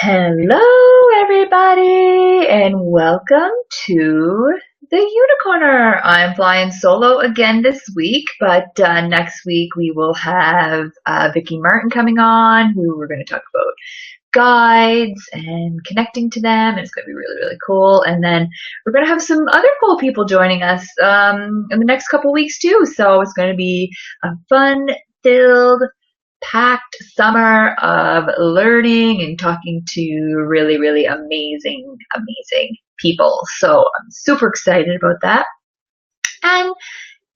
Hello, everybody, and welcome to the Unicorner. I'm flying solo again this week, but next week we will have Vicky Martin coming on, who we're going to talk about guides and connecting to them, and it's going to be really, really cool. And then we're going to have some other cool people joining us in the next couple weeks too. So it's going to be a fun-filled packed summer of learning and talking to really, really amazing, amazing people. So I'm super excited about that. And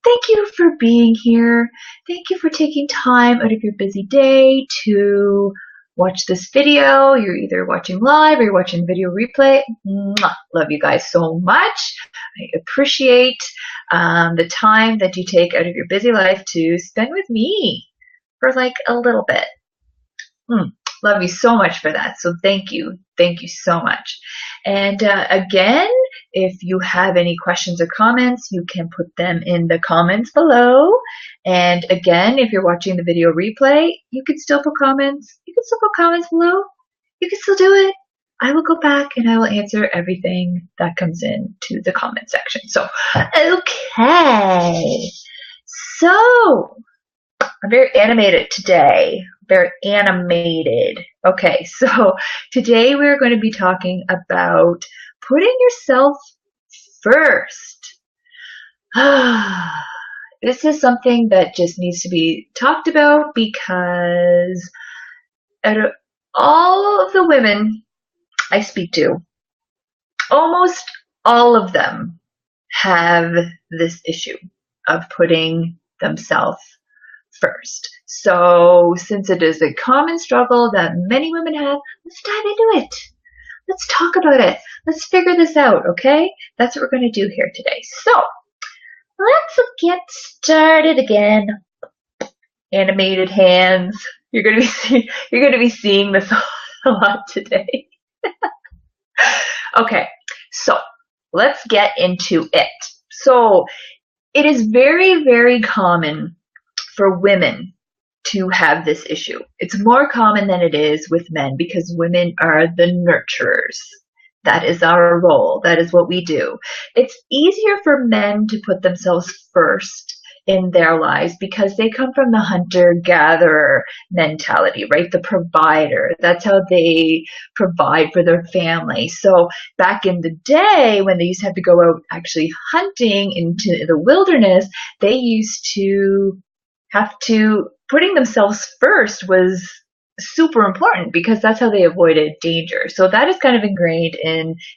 thank you for being here. Thank you for taking time out of your busy day to watch this video. You're either watching live or you're watching video replay. Mwah. Love you guys so much. I appreciate the time that you take out of your busy life to spend with me for like a little bit. Love you so much for that. So thank you. Thank you so much. And again, if you have any questions or comments, you can put them in the comments below. And again, if you're watching the video replay, you can still put comments. You can still put comments below. You can still do it. I will go back and I will answer everything that comes in to the comment section. So, okay. So, I'm very animated today. Very animated. Okay, so today we're going to be talking about putting yourself first. This is something that just needs to be talked about because out of all of the women I speak to, almost all of them have this issue of putting themselves first. So since it is a common struggle that many women have, let's dive into it. Let's talk about it. Let's figure this out, okay? That's what we're going to do here today. So let's get started again. Animated hands. You're going to be seeing this a lot today. Okay, so let's get into it. So it is very, very common for women to have this issue. It's more common than it is with men because women are the nurturers. That is our role. That is what we do. It's easier for men to put themselves first in their lives because they come from the hunter-gatherer mentality, right? The provider. That's how they provide for their family. So back in the day when they used to have to go out actually hunting into the wilderness, they used to putting themselves first was super important because that's how they avoided danger. So that is kind of ingrained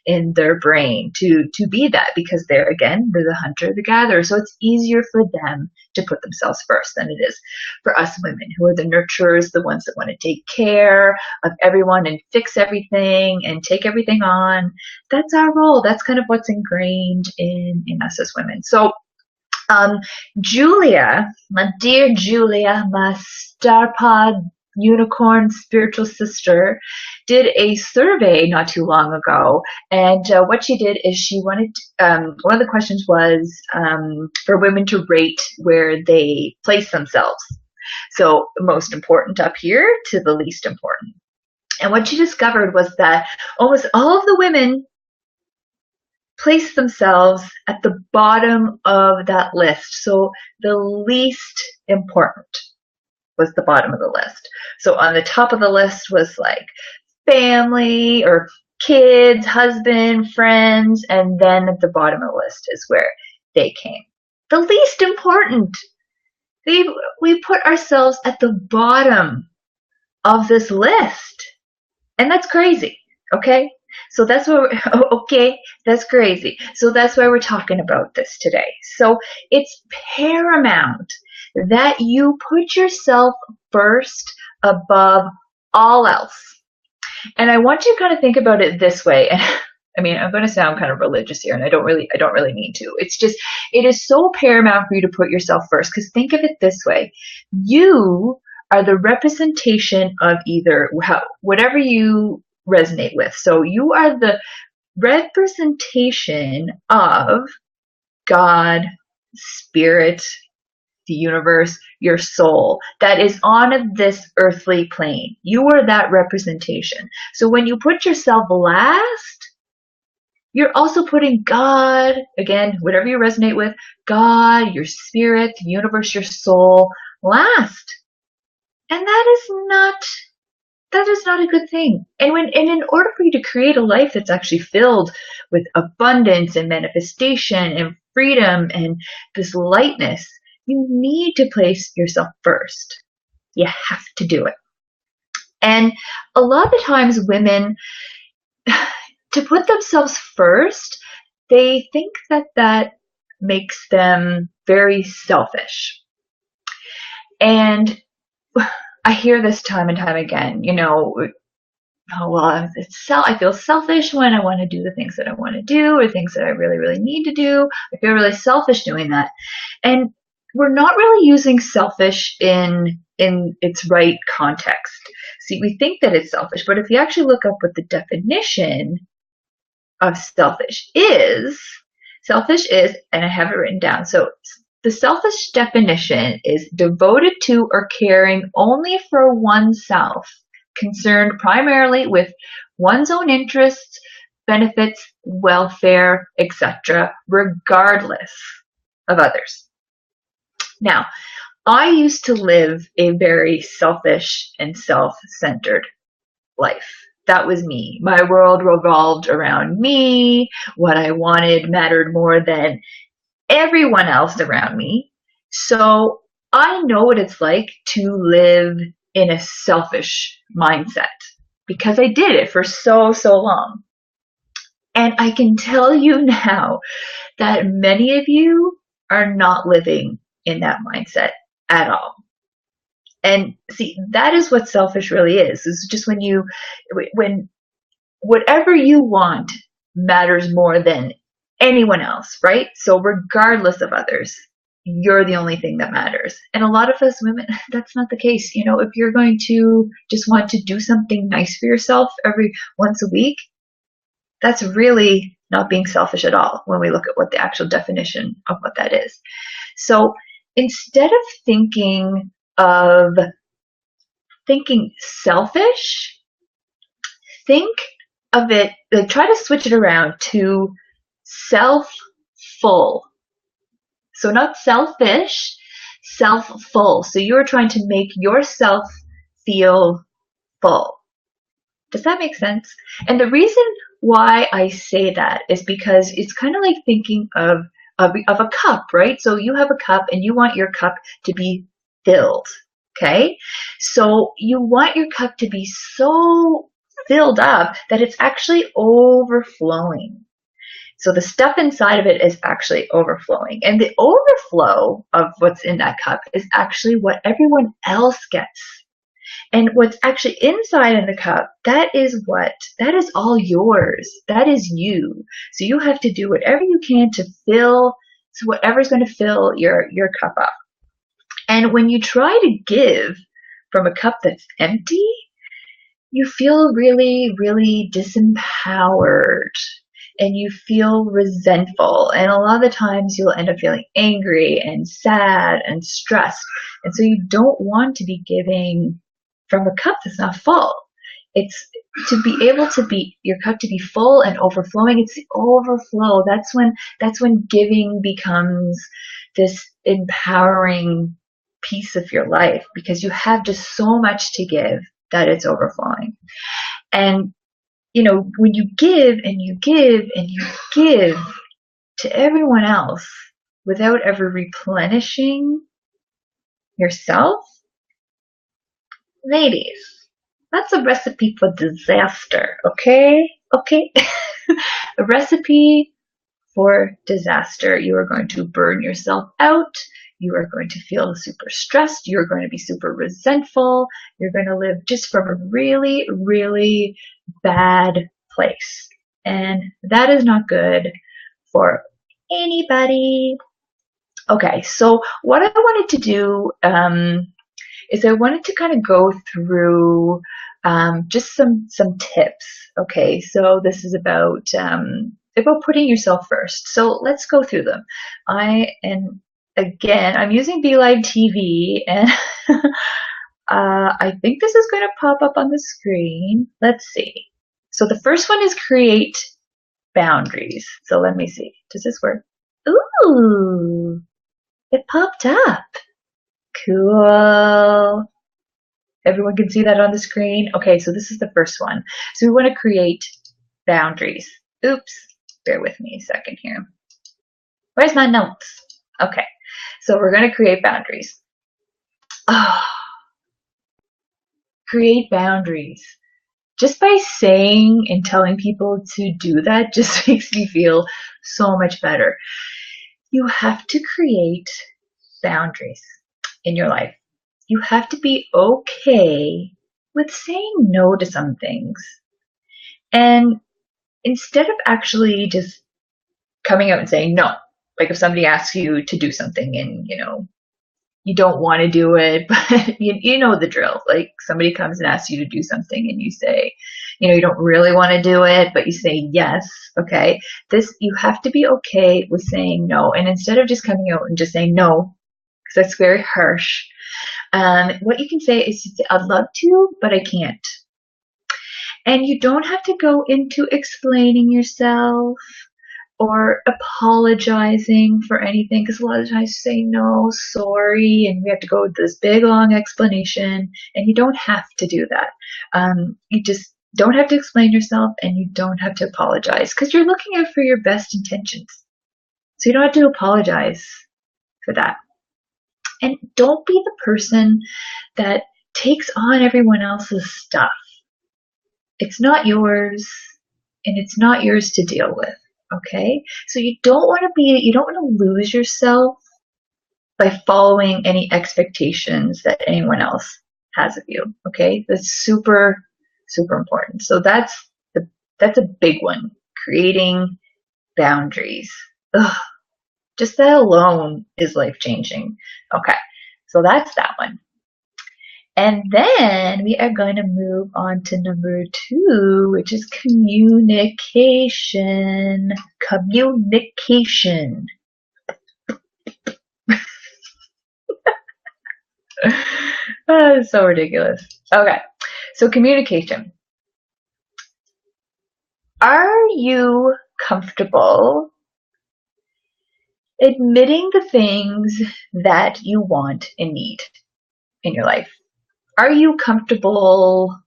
in their brain to be that because they're the hunter, the gatherer. So it's easier for them to put themselves first than it is for us women who are the nurturers, the ones that want to take care of everyone and fix everything and take everything on. That's our role. That's kind of what's ingrained in us as women. So Julia, my dear Julia, my star pod unicorn spiritual sister, did a survey not too long ago. And what she did is she wanted, one of the questions was for women to rate where they place themselves. So most important up here to the least important. And what she discovered was that almost all of the women place themselves at the bottom of that list. So the least important was the bottom of the list. So on the top of the list was like family or kids, husband, friends, and then at the bottom of the list is where they came. The least important. We put ourselves at the bottom of this list. And that's crazy, okay? So that's what that's crazy. So that's why we're talking about this today. So it's paramount that you put yourself first above all else. And I want you to kind of think about it this way. And I mean, I'm going to sound kind of religious here, and I don't really mean to. It's just, it is so paramount for you to put yourself first. Because think of it this way. You are the representation of either whatever you resonate with. So you are the representation of God, spirit, the universe, your soul that is on this earthly plane. You are that representation. So when you put yourself last, you're also putting God, again, whatever you resonate with, God, your spirit, the universe, your soul last. And that is not a good thing. And in order for you to create a life that's actually filled with abundance and manifestation and freedom and this lightness, you need to place yourself first. You have to do it. And a lot of the times women, to put themselves first, they think that makes them very selfish. And I hear this time and time again, oh, well, I feel selfish when I want to do the things that I want to do or things that I really, really need to do. I feel really selfish doing that. And we're not really using selfish in its right context. See, we think that it's selfish, but if you actually look up what the definition of selfish is, and I have it written down. So the selfish definition is devoted to or caring only for oneself, concerned primarily with one's own interests, benefits, welfare, etc., regardless of others. Now, I used to live a very selfish and self-centered life. That was me. My world revolved around me. What I wanted mattered more than everyone else around me. So I know what it's like to live in a selfish mindset because I did it for so long. And I can tell you now that many of you are not living in that mindset at all. And see, that is what selfish really is just when whatever you want matters more than anyone else, right? So regardless of others, you're the only thing that matters. And a lot of us women, that's not the case. If you're going to just want to do something nice for yourself every once a week, that's really not being selfish at all when we look at what the actual definition of what that is. So instead of thinking selfish, think of it, like try to switch it around to self-full. So not selfish, self-full. So you're trying to make yourself feel full. Does that make sense? And the reason why I say that is because it's kind of like thinking of a cup, right? So you have a cup and you want your cup to be filled, okay? So you want your cup to be so filled up that it's actually overflowing. So the stuff inside of it is actually overflowing. And the overflow of what's in that cup is actually what everyone else gets. And what's actually inside in the cup, that is all yours. That is you. So you have to do whatever you can to fill, so whatever's going to fill your cup up. And when you try to give from a cup that's empty, you feel really, really disempowered. And you feel resentful. And a lot of the times you'll end up feeling angry and sad and stressed. And so you don't want to be giving from a cup that's not full. It's to be able to be, your cup to be full and overflowing. It's the overflow. That's when giving becomes this empowering piece of your life because you have just so much to give that it's overflowing. And when you give and you give and you give to everyone else without ever replenishing yourself, ladies, that's a recipe for disaster, okay? Okay? A recipe for disaster. You are going to burn yourself out. You are going to feel super stressed. You're going to be super resentful. You're going to live just from a really, really bad place. And that is not good for anybody. Okay, so what I wanted to do is I wanted to kind of go through just some tips. Okay, so this is about putting yourself first. So let's go through them. again, I'm using Beeline TV, and I think this is going to pop up on the screen. Let's see. So the first one is create boundaries. So let me see. Does this work? Ooh, it popped up. Cool. Everyone can see that on the screen. Okay, so this is the first one. So we want to create boundaries. Oops, bear with me a second here. Where's my notes? Okay, so we're going to create boundaries. Oh, create boundaries. Just by saying and telling people to do that just makes me feel so much better. You have to create boundaries in your life. You have to be okay with saying no to some things. And instead of actually just coming out and saying no, like if somebody asks you to do something and, you don't want to do it, but you know the drill. Like somebody comes and asks you to do something and you say, you don't really want to do it, but you say yes. Okay. You have to be okay with saying no. And instead of just coming out and just saying no, because that's very harsh, what you can say is, I'd love to, but I can't. And you don't have to go into explaining yourself or apologizing for anything, because a lot of times you say no, sorry, and we have to go with this big long explanation, and you don't have to do that. You just don't have to explain yourself, and you don't have to apologize, because you're looking out for your best intentions. So you don't have to apologize for that. And don't be the person that takes on everyone else's stuff. It's not yours, and it's not yours to deal with. Okay? So you don't want to lose yourself by following any expectations that anyone else has of you. Okay? That's super, super important. So that's a big one. Creating boundaries. Ugh, just that alone is life changing. Okay. So that's that one. And then we are going to move on to number 2, which is communication. Communication. It's so ridiculous. Okay, so communication. Are you comfortable admitting the things that you want and need in your life? Are you comfortable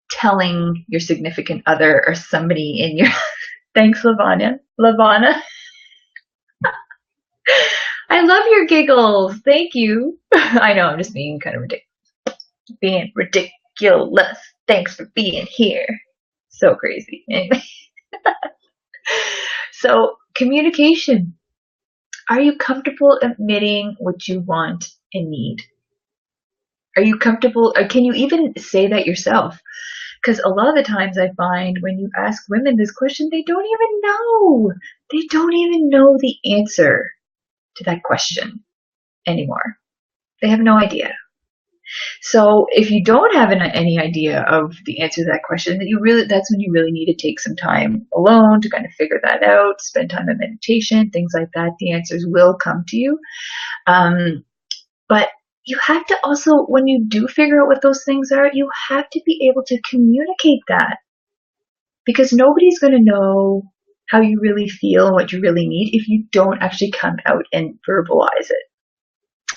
telling your significant other or somebody in your... Thanks, Lavana. I love your giggles. Thank you. I know, I'm just being kind of ridiculous. Thanks for being here. So crazy. Anyway. So, communication. Are you comfortable admitting what you want and need? Are you comfortable, or can you even say that yourself? Because a lot of the times I find when you ask women this question, they don't even know. They don't even know the answer to that question anymore. They have no idea. So if you don't have any idea of the answer to that question, that's when you really need to take some time alone to kind of figure that out, spend time in meditation, things like that. The answers will come to you. But you have to also, when you do figure out what those things are, you have to be able to communicate that, because nobody's going to know how you really feel and what you really need if you don't actually come out and verbalize it.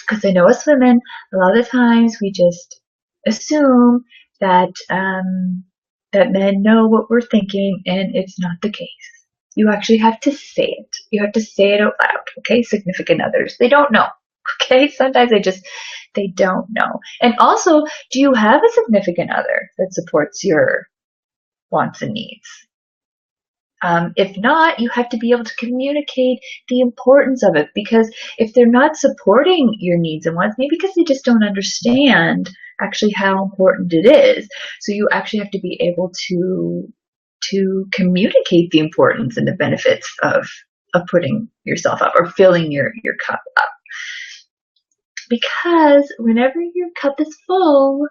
Because I know as women, a lot of the times we just assume that that men know what we're thinking, and it's not the case. You actually have to say it. You have to say it out loud. Okay, significant others, they don't know. Okay, sometimes they don't know. And also, do you have a significant other that supports your wants and needs? If not, you have to be able to communicate the importance of it, because if they're not supporting your needs and wants, maybe because they just don't understand actually how important it is. So you actually have to be able to communicate the importance and the benefits of putting yourself up or filling your cup up. Because whenever your cup is full,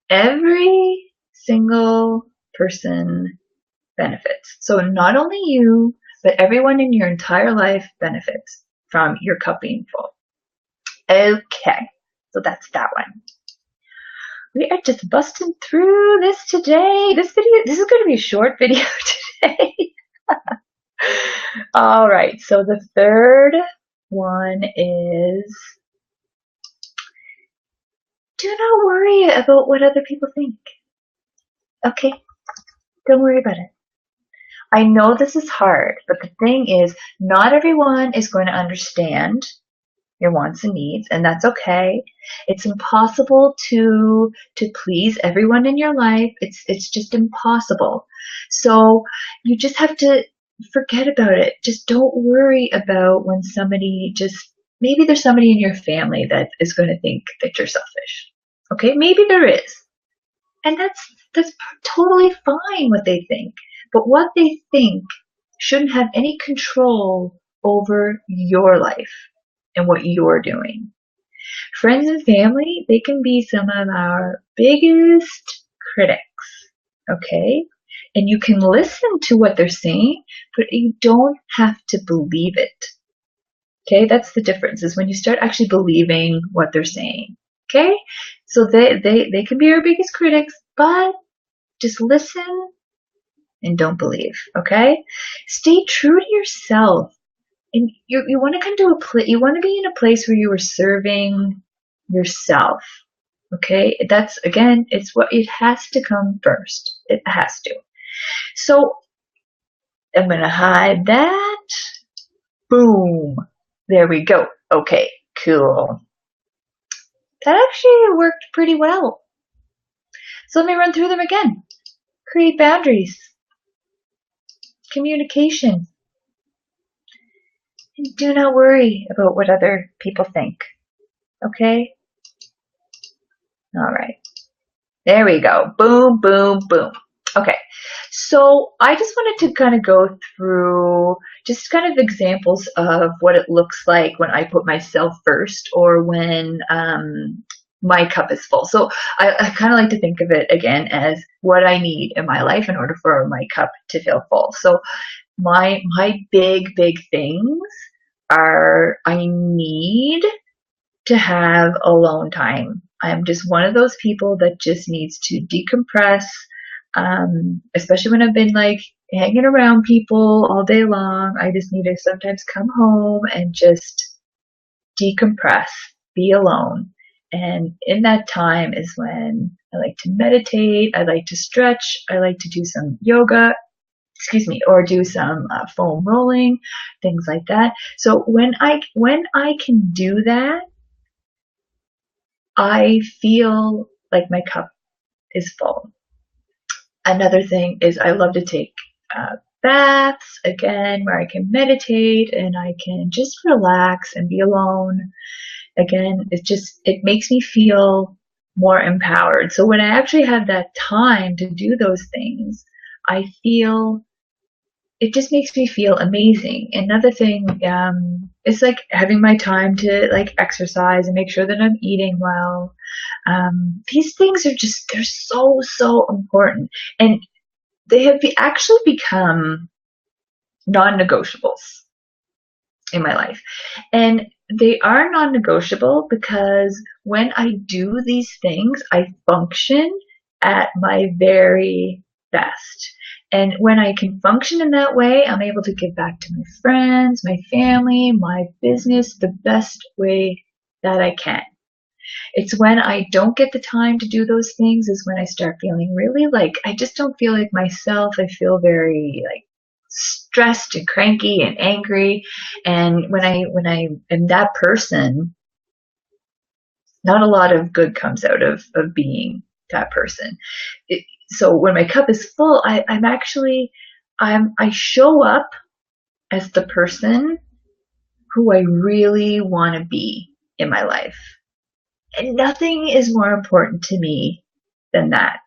every single person benefits. So not only you, but everyone in your entire life benefits. from your cup being full. Okay, so that's that one. We are just busting through this today. This is going to be a short video today. All right, so the third one is, do not worry about what other people think. Okay, don't worry about it. I know this is hard, but the thing is, not everyone is going to understand your wants and needs, and that's okay. It's impossible to please everyone in your life. It's just impossible. So you just have to forget about it. Just don't worry about when somebody maybe there's somebody in your family that is going to think that you're selfish. Okay, maybe there is. And that's totally fine what they think. But what they think shouldn't have any control over your life and what you're doing. Friends and family, they can be some of our biggest critics, okay? And you can listen to what they're saying, but you don't have to believe it. Okay, that's the difference, is when you start actually believing what they're saying. Okay, so they can be our biggest critics, but just listen and don't believe. Okay, stay true to yourself, and you want to come to you want to be in a place where you are serving yourself. Okay, that's, again, it has to come first. It has to. So I'm gonna hide that. Boom. There we go. Okay, cool. That actually worked pretty well. So let me run through them again. Create boundaries. Communication. And do not worry about what other people think. Okay? All right. There we go. Boom, boom, boom. Okay. So I just wanted to kind of go through just kind of examples of what it looks like when I put myself first, or when my cup is full. So I kind of like to think of it again as what I need in my life in order for my cup to feel full. So my big things are, I need to have alone time. I'm just one of those people that just needs to decompress, especially when I've been like hanging around people all day long. I just need to sometimes come home and just decompress, be alone. And in that time is when I like to meditate, I like to stretch, I like to do some yoga, or do some foam rolling, things like that. So when I can do that, I feel like my cup is full. Another thing is I love to take baths, again, where I can meditate and I can just relax and be alone. Again, it makes me feel more empowered. So when I actually have that time to do those things, it just makes me feel amazing. Another thing is like having my time to like exercise and make sure that I'm eating well. These things are they're so important, and they have actually become non-negotiables in my life. And they are non-negotiable because when I do these things, I function at my very best. And when I can function in that way, I'm able to give back to my friends, my family, my business the best way that I can. It's when I don't get the time to do those things is when I start feeling really like I just don't feel like myself. I feel very like stressed and cranky and angry. And when I am that person, not a lot of good comes out of being that person. So when my cup is full, I show up as the person who I really want to be in my life. And nothing is more important to me than that.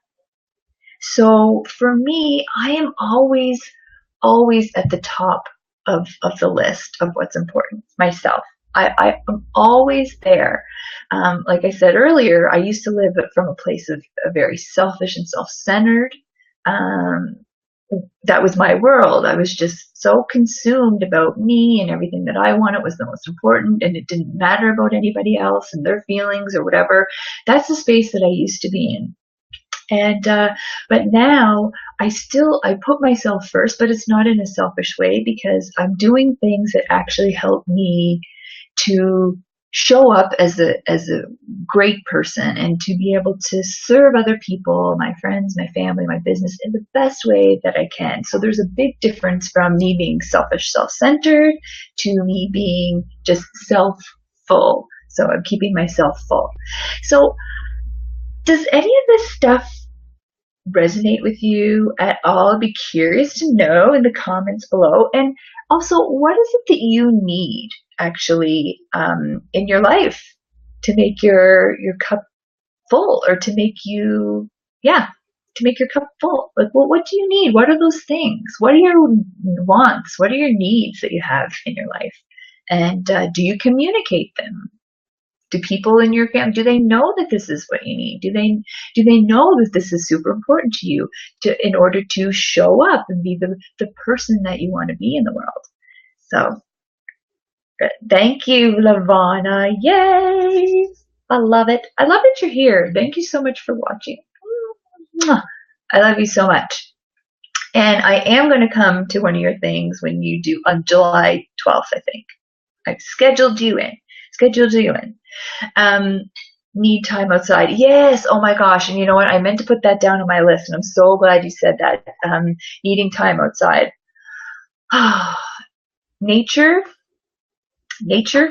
So for me, I am always at the top of the list of what's important, myself. I am always there. Like I said earlier, I used to live from a place of very selfish and self-centered, that was my world. I was just so consumed about me, and everything that I wanted was the most important, and it didn't matter about anybody else and their feelings or whatever. That's the space that I used to be in. And but now I put myself first, but it's not in a selfish way, because I'm doing things that actually help me to show up as a great person, and to be able to serve other people, my friends, my family, my business, in the best way that I can. So there's a big difference from me being selfish, self-centered, to me being just self-full. So I'm keeping myself full. So does any of this stuff resonate with you at all? I'd be curious to know in the comments below. And also, what is it that you need actually in your life to make your cup full, or to make you, yeah, to make your cup full? Like, well, what do you need? What are those things? What are your wants? What are your needs that you have in your life? And do you communicate them? Do people in your family, do they know that this is what you need? Do they know that this is super important to you, in order to show up and be the person that you want to be in the world? So thank you, Lavana. Yay! I love it. I love that you're here. Thank you so much for watching. I love you so much. And I am going to come to one of your things when you do on July 12th, I think. I've scheduled you in. Need time outside. Yes. Oh my gosh. And you know what? I meant to put that down on my list, and I'm so glad you said that. Needing time outside. Nature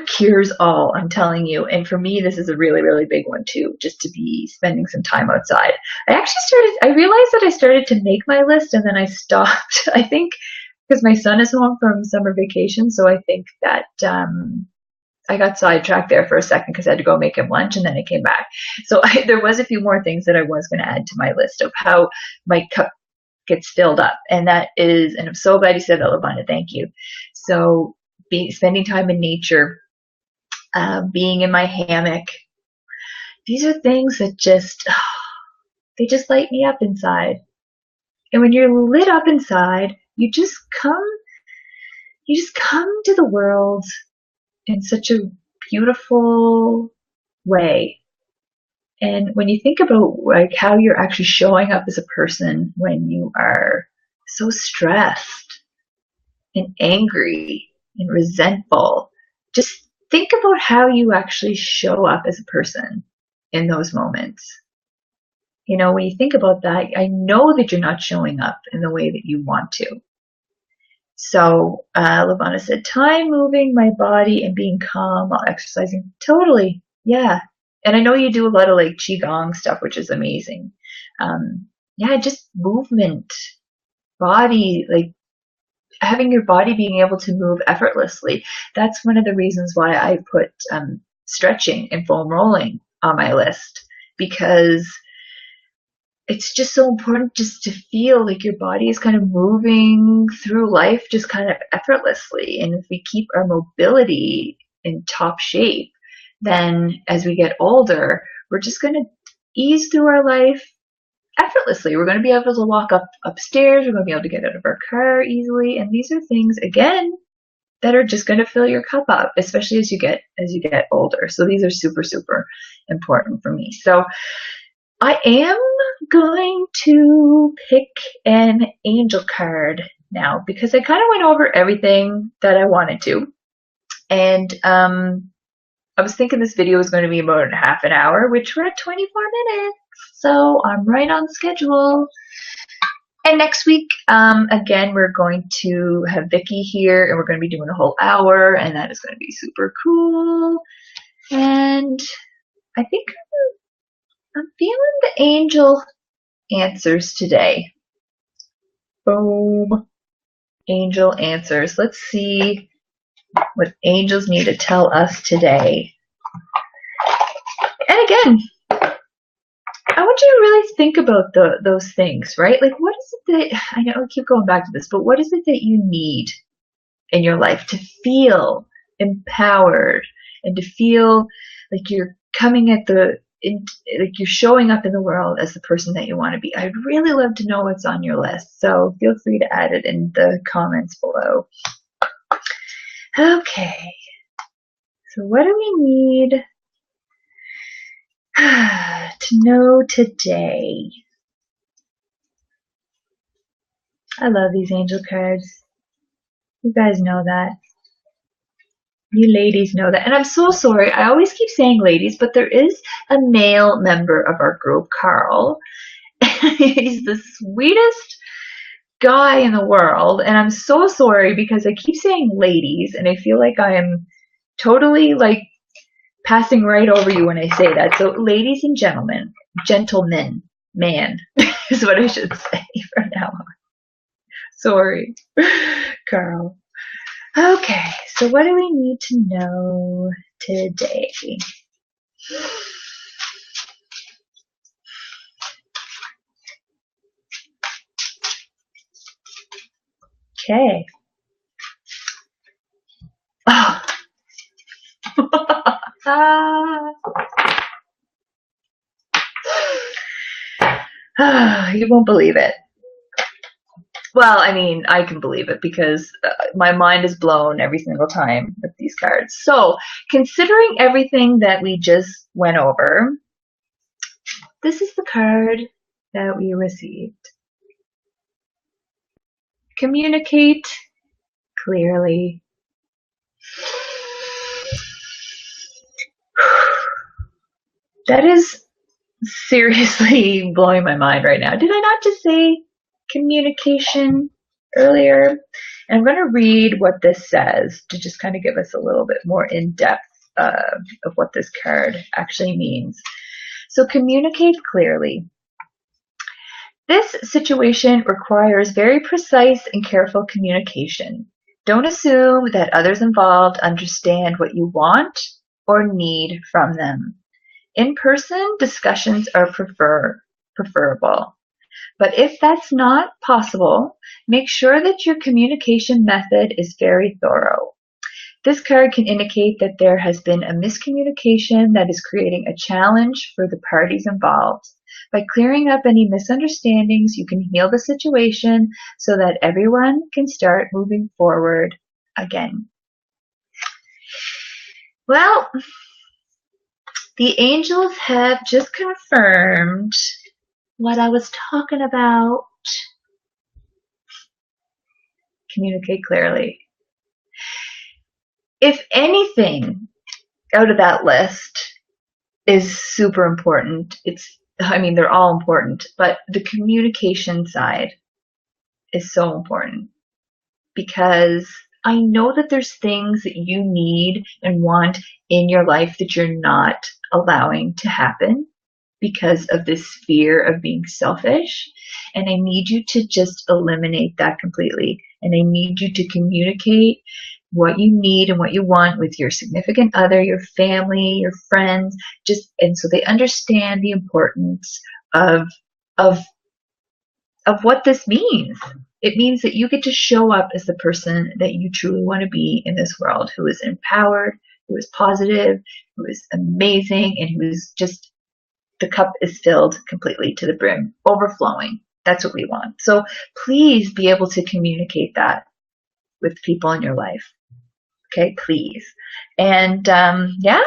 cures all, I'm telling you. And for me, this is a really, really big one too, just to be spending some time outside. I realized that I started to make my list, and then I stopped. I think because my son is home from summer vacation. So I think that, I got sidetracked there for a second, because I had to go make him lunch, and then I came back. So there was a few more things that I was going to add to my list of how my cup gets filled up. And that is, and I'm so glad you said that, Lavana. Thank you. So spending time in nature, being in my hammock. These are things that they just light me up inside. And when you're lit up inside, you just come to the world in such a beautiful way. And when you think about like how you're actually showing up as a person when you are so stressed and angry and resentful, just think about how you actually show up as a person in those moments. You know, when you think about that, I know that you're not showing up in the way that you want to. So Lavana said, time moving my body and being calm while exercising. Totally. Yeah. And I know you do a lot of like Qigong stuff, which is amazing. Yeah, just movement, body, like having your body being able to move effortlessly. That's one of the reasons why I put stretching and foam rolling on my list, because it's just so important just to feel like your body is kind of moving through life just kind of effortlessly. And if we keep our mobility in top shape, then as we get older, we're just going to ease through our life effortlessly. We're going to be able to walk upstairs. We're going to be able to get out of our car easily. And these are things, again, that are just going to fill your cup up, especially as you get older. So these are super, super important for me. So I am going to pick an angel card now, because I kind of went over everything that I wanted to. And I was thinking this video was going to be about half an hour, which we're at 24 minutes. So I'm right on schedule. And next week, again, we're going to have Vicky here, and we're going to be doing a whole hour, and that is going to be super cool. And I think I'm feeling the angel answers today. Boom. Angel answers. Let's see what angels need to tell us today. And again, I want you to really think about those things, right? Like, what is it that, I know I keep going back to this, but what is it that you need in your life to feel empowered and to feel like you're coming at like you're showing up in the world as the person that you want to be. I'd really love to know what's on your list, so feel free to add it in the comments below. Okay, so what do we need to know today? I love these angel cards. You guys know that. You ladies know that. And I'm so sorry. I always keep saying ladies, but there is a male member of our group, Carl. He's the sweetest guy in the world. And I'm so sorry because I keep saying ladies, and I feel like I am totally like passing right over you when I say that. So ladies and gentlemen, man is what I should say from now on. Sorry, Carl. Okay, so what do we need to know today? Okay. Oh. You won't believe it. Well, I mean, I can believe it because my mind is blown every single time with these cards. So, considering everything that we just went over, this is the card that we received. Communicate clearly. That is seriously blowing my mind right now. Did I not just say communication earlier? And I'm going to read what this says to just kind of give us a little bit more in-depth of what this card actually means. So communicate clearly. This situation requires very precise and careful communication. Don't assume that others involved understand what you want or need from them. In-person discussions are preferable. But if that's not possible, make sure that your communication method is very thorough. This card can indicate that there has been a miscommunication that is creating a challenge for the parties involved. By clearing up any misunderstandings, you can heal the situation so that everyone can start moving forward again. Well, the angels have just confirmed what I was talking about. Communicate clearly. If anything out of that list is super important, they're all important, but the communication side is so important because I know that there's things that you need and want in your life that you're not allowing to happen because of this fear of being selfish. And I need you to just eliminate that completely. And I need you to communicate what you need and what you want with your significant other, your family, your friends, and so they understand the importance of what this means. It means that you get to show up as the person that you truly want to be in this world, who is empowered, who is positive, who is amazing, and who is just, the cup is filled completely to the brim, overflowing. That's what we want. So please be able to communicate that with people in your life. Okay, please. And yeah,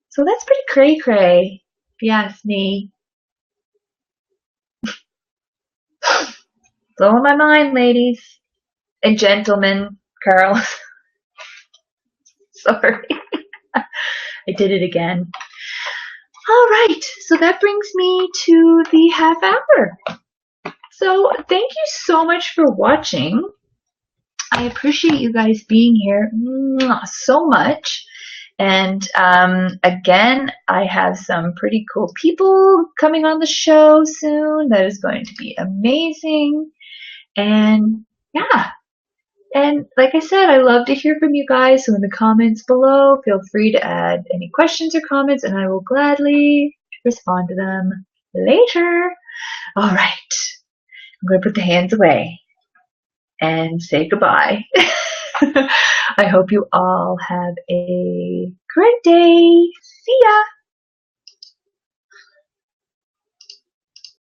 so that's pretty cray-cray, if you ask me. Blowing my mind, ladies and gentlemen, Carl. Sorry. I did it again. All right, so that brings me to the half hour. So thank you so much for watching. I appreciate you guys being here so much. And again, I have some pretty cool people coming on the show soon. That is going to be amazing. And yeah. And like I said, I love to hear from you guys. So in the comments below, feel free to add any questions or comments, and I will gladly respond to them later. All right. I'm going to put the hands away and say goodbye. I hope you all have a great day. See ya.